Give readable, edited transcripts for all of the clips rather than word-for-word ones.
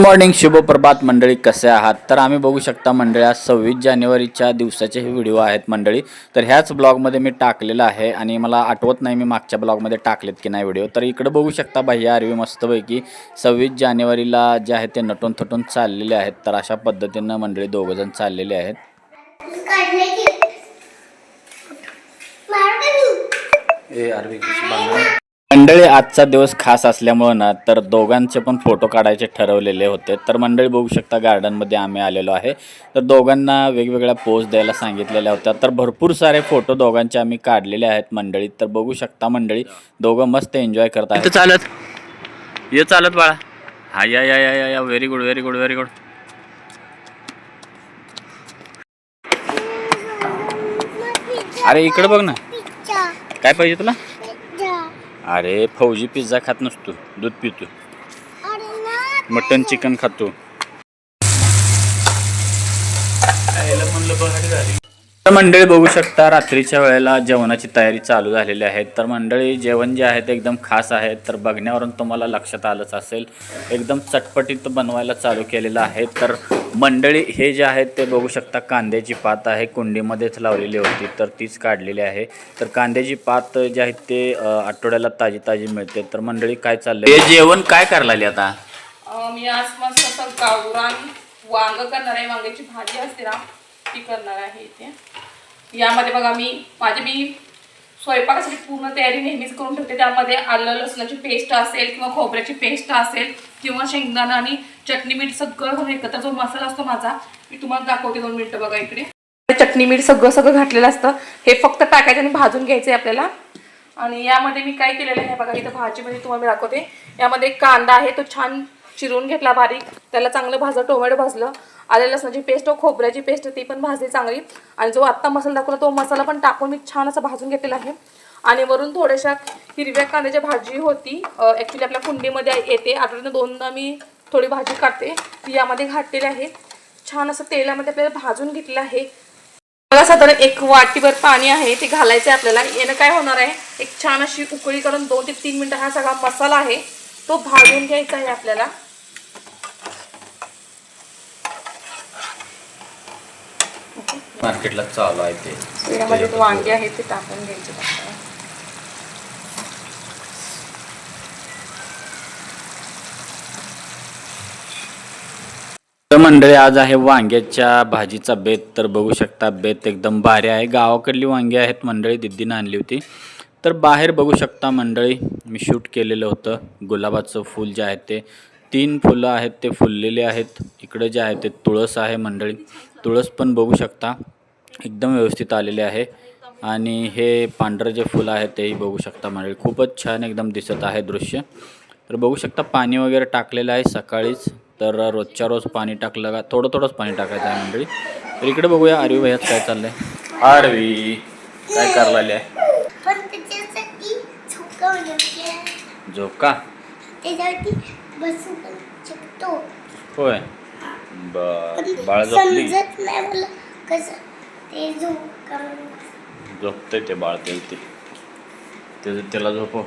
Morning, शुभ प्रभात मंडळी. कसे आहात? तर आम्ही बघू शकता मंडळी, आज 26 जानेवारीच्या दिवसाचे हे व्हिडिओ आहेत मंडळी. तर ह्याच ब्लॉगमध्ये मी टाकलेला आहे आणि मला आठवत नाही मी मागच्या ब्लॉगमध्ये टाकलेत की नाही व्हिडिओ. तर इकडे बघू शकता भैया आरवी मस्तपैकी 26 जानेवारीला जे आहे ते नटून थटून चाललेले आहेत. तर अशा पद्धतीनं मंडळी दोघंजण चाललेले आहेत. मंडळी आजचा दिवस खास असल्यामुळं ना, तर दोघांचे पण फोटो काढायचे ठरवलेले होते. तर मंडळी बघू शकता गार्डनमध्ये आम्ही आलेलो आहे. तर दोघांना वेगवेगळ्या पोज द्यायला सांगितलेल्या होत्या. तर भरपूर सारे फोटो दोघांचे आम्ही काढलेले आहेत मंडळी. तर बघू शकता मंडळी, दोघं मस्त एन्जॉय करत आहेत. चालत ये चालत बाळा. हा या very good very good very good. अरे इकडे बघ ना, काय पाहिजे तुला? अरे फौजी पिझ्झा खात नसतो, दूध पितो, मटन चिकन खातो. तर मंडळी बघू शकता रात्रीच्या वेळेला जेवणाची तयारी चालू झालेली आहे. तर मंडळी जेवण जे आहे ते एकदम खास आहे. तर बघण्यावरून तुम्हाला लक्षात आलंच असेल, एकदम चटपटीत बनवायला चालू केलेलं आहे. तर मंडळी हे जे आहे ते बघू शकता, कांद्याची पात आहे, कुंडीमध्येच लावलेली होती तर तीच काढलेली आहे. तर कांद्याची पात जे आहे ते आठवड्याला ताजी ताजी मिळते. तर मंडळी काय चाललंय, हे जेवण काय करायला आता? मी आज मस्त असं गावरान वांग करणार आहे. वांग्याची भाजी असते ना, ती करणार आहे इथे. यामध्ये बघा मी स्वयंपाकासाठी पूर्ण तयारी नेहमीच करून ठेवते. त्यामध्ये आलं लसणाची पेस्ट असेल किंवा खोबऱ्याची पेस्ट असेल किंवा शेंगदाणा आणि चटणी मीठ सगळं घालून एकत्र जो मसाला असतो माझा, मी तुम्हाला दाखवते. 2 मिनिटं बघा इकडे. चटणी मीठ सगळं घातलेलं असतं. हे फक्त टाकायचं आणि भाजून घ्यायचं आहे आपल्याला. आणि यामध्ये मी काय केलेलं आहे बघा, इथं भाजीमध्ये तुम्हाला मी दाखवते. यामध्ये कांदा आहे तो छान चिरून घेतला बारीक, त्याला चांगलं भाजलं, टोमॅटो भाजलं, आलं लसणाची पेस्ट व खोबऱ्याची पेस्ट ती पण भाजली चांगली. आणि जो आत्ता मसाला दाखवला तो मसाला पण टाकून मी छान असं भाजून घेतलेला आहे. आणि वरून थोड्याशा हिरव्या कांद्याची भाजी होती, ॲक्च्युली आपल्या कुंडीमध्ये येते, आठवड्यातून 2दा मी थोडी भाजी काढते, ती यामध्ये घातलेली आहे. छान असं तेलामध्ये आपल्याला भाजून घेतलेलं आहे. बघा साधारण 1 वाटीभर पाणी आहे ते घालायचं आहे आपल्याला. यानं काय होणार आहे, एक छान अशी उकळी करून 2 ते 3 मिनिटं हा सगळा मसाला आहे तो भाजून घ्यायचा आहे आपल्याला. मार्केटला चालू आहे ते. यामध्ये वांगे आहेत ते टाकून घ्यायचे आपल्याला. तर मंडळी आज आहे वांग्याच्या भाजीचा बेत. तर बघू शकता बेत एकदम भारी आहे. गावाकडली वांगी आहेत मंडळी, दिदीनं आणली होती. तर बाहेर बघू शकता मंडळी मी शूट केलेलं होतं. गुलाबाचं फूल जे आहे ते 3 फुलं आहेत ते फुललेले आहेत. इकडे जे आहे ते तुळस आहे मंडळी, तुळस पण बघू शकता एकदम व्यवस्थित आलेले आहे. आणि हे पांढरं जे फुलं आहे तेही बघू शकता मंडळी, खूपच छान एकदम दिसत आहे दृश्य. तर बघू शकता पाणी वगैरे टाकलेलं आहे सकाळीच. तर रोजच्या रोज पाणी टाकलं का थोडंच पाणी टाकायचं आहे मंडळी. तर इकडे बघूया आरवी भैयात काय चाललंय. आरवी काय करायला आहे? झोका होय. बाळ झोपली, झोपतंय ते बाळ, त्याला झोपव,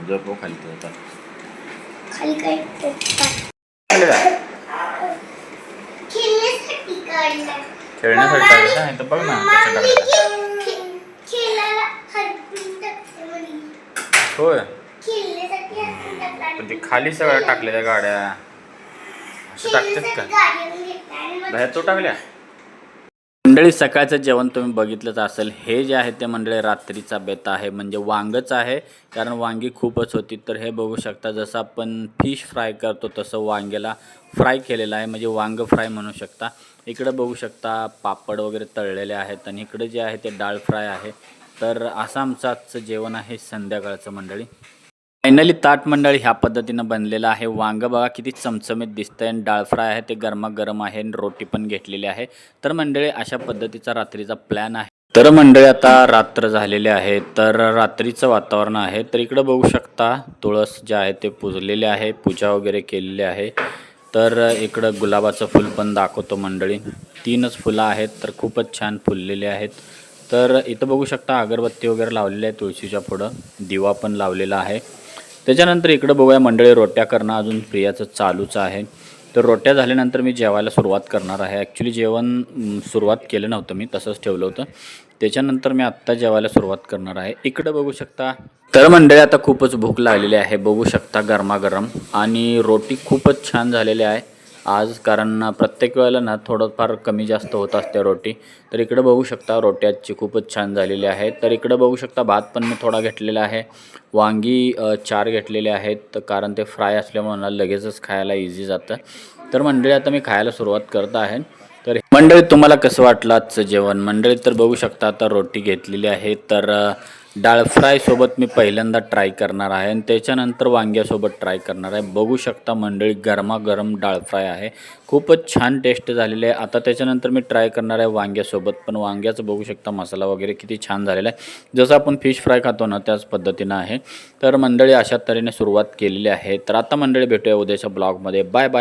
झोपव खाली. ते खाली काय खेळण्यासाठी आहे तर बघ ना कसं टाकायचं. होय, पण ते खाली सगळ्या टाकल्या त्या गाड्या असं टाकतात का बाहेर? तो टाकल्या. मंडळी सकाळचं जेवण तुम्ही बघितलंच असेल. हे जे आहे ते मंडळी रात्रीचा बेत आहे, म्हणजे वांगच आहे, कारण वांगी खूपच होती. तर हे बघू शकता जसं आपण फिश फ्राय करतो तसं वांग्याला फ्राय केलेलं आहे, म्हणजे वांग फ्राय म्हणू शकता. इकडं बघू शकता पापड वगैरे तळलेले आहेत आणि इकडे जे आहे ते डाळ फ्राय आहे. तर असं आमचं आजचं जेवण आहे संध्याकाळचं मंडळी. फायनली ताट मंडळी ह्या पद्धतीनं बनलेलं आहे. वांग बघा किती चमचमीत दिसतंय आणि डाळ फ्राय आहे ते गरमागरम आहे आणि रोटी पण घेतलेली आहे. तर मंडळी अशा पद्धतीचा रात्रीचा प्लॅन आहे. तर मंडळी आता रात्र झालेले आहे, तर रात्रीचं वातावरण आहे. तर इकडं बघू शकता तुळस जे आहे ते पूजलेले आहे, पूजा वगैरे केलेली आहे. तर इकडं गुलाबाचं फूल पण दाखवतो मंडळी, 3च फुलं आहेत तर खूपच छान फुललेले आहेत. तर इथं बघू शकता अगरबत्ती वगैरे लावलेली आहे तुळशीच्या पुढं, दिवा पण लावलेला आहे. त्याच्यानंतर इकडं बघूया मंडळी, रोट्या करणं अजून प्रियाचं चालूच आहे. तर रोट्या झाल्यानंतर मी जेवायला सुरुवात करणार आहे. ॲक्च्युली जेवण सुरुवात केलं नव्हतं, मी तसंच ठेवलं होतं. त्याच्यानंतर मी आत्ता जेवायला सुरुवात करणार आहे. इकडं बघू शकता. तर मंडळी आता खूपच भूक लागलेली आहे, बघू शकता गरमागरम, आणि रोटी खूपच छान झालेली आहे आज, कारण प्रत्येक वेळेला ना थोडंफार कमी जास्त होत असते रोटी. तर इकडं बघू शकता रोट्याची खूपच छान झालेली आहे. तर इकडं बघू शकता भात पण मी थोडा घेतलेला आहे, वांगी 4 घेतलेले आहेत, कारण ते फ्राय असल्यामुळे ना लगेचच खायला इझी जातं. तर मंडळी आता मी खायला सुरुवात करत आहे. तर मंडळी तुम्हाला कसं वाटलं आजचं जेवण? मंडळी तर बघू शकता आता रोटी घेतलेली आहे, तर डाळ फ्रायसोबत मी पहिल्यांदा ट्राय करणार आहे आणि त्याच्यानंतर वांग्यासोबत ट्राय करणार आहे. बघू शकता मंडळी गरमागरम डाळ फ्राय आहे, खूपच छान टेस्ट झालेली आहे. आता त्याच्यानंतर मी ट्राय करणार आहे वांग्यासोबत, पण वांग्याचं बघू शकता मसाला वगैरे किती छान झालेला आहे, जसं आपण फिश फ्राय खातो ना त्याच पद्धतीनं आहे. तर मंडळी अशा तऱ्हेने सुरुवात केलेली आहे. तर आता मंडळी भेटूया उद्याच्या ब्लॉगमध्ये. Bye bye.